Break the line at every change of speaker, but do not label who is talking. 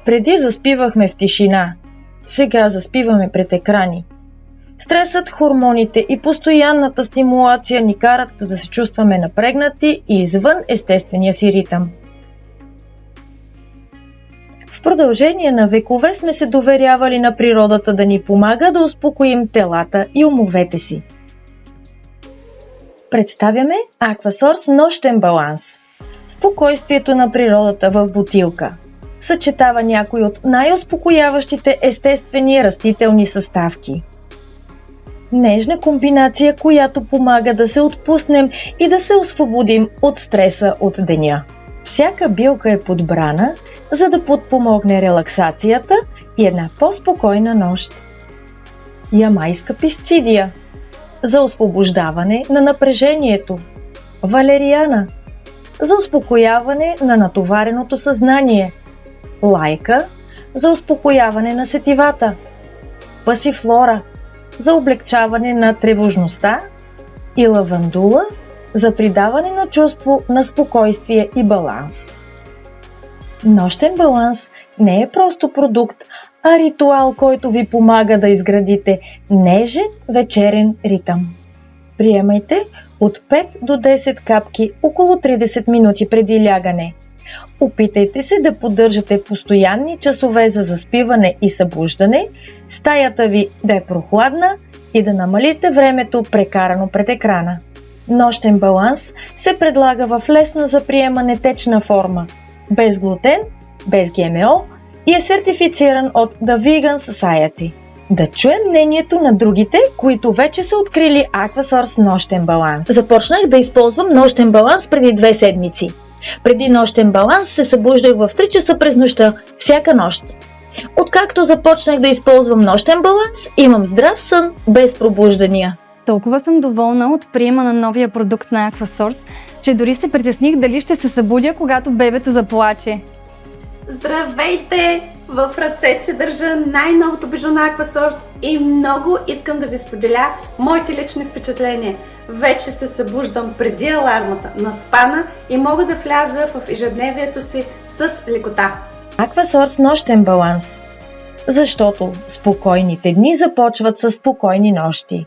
Преди заспивахме в тишина, сега заспиваме пред екрани. Стресът, хормоните и постоянната стимулация ни карат да се чувстваме напрегнати и извън естествения си ритъм. В продължение на векове сме се доверявали на природата да ни помага да успокоим телата и умовете си. Представяме Aquasource нощен баланс. Спокойствието на природата в бутилка. Съчетава някои от най-успокояващите естествени растителни съставки. Нежна комбинация, която помага да се отпуснем и да се освободим от стреса от деня. Всяка билка е подбрана, за да подпомогне релаксацията и една по-спокойна нощ. Ямайска писцидия за освобождаване на напрежението. Валериана за успокояване на натовареното съзнание. Лайка за успокояване на сетивата. Пасифлора за облегчаване на тревожността и лавандула за придаване на чувство на спокойствие и баланс. Нощен баланс не е просто продукт, а ритуал, който ви помага да изградите нежен вечерен ритъм. Приемайте от 5 до 10 капки около 30 минути преди лягане. Опитайте се да поддържате постоянни часове за заспиване и събуждане, стаята ви да е прохладна и да намалите времето прекарано пред екрана. Нощен баланс се предлага в лесна за приемане течна форма, без глутен, без ГМО и е сертифициран от The Vegan Society. Да чуем мнението на другите, които вече са открили Aquasource нощен баланс. Започнах да използвам нощен баланс преди 2 седмици. Преди нощен баланс се събуждах в 3 часа през нощта, всяка нощ. Откакто започнах да използвам нощен баланс, имам здрав сън без пробуждания.
Толкова съм доволна от приема на новия продукт на Aquasource, че дори се притесних дали ще се събудя, когато бебето заплаче.
Здравейте! В ръцете си държа най-новото бижу на Aquasource и много искам да ви споделя моите лични впечатления. Вече се събуждам преди алармата на спана и мога да вляза в ежедневието си с лекота.
Aquasource нощен баланс. Защото спокойните дни започват с спокойни нощи.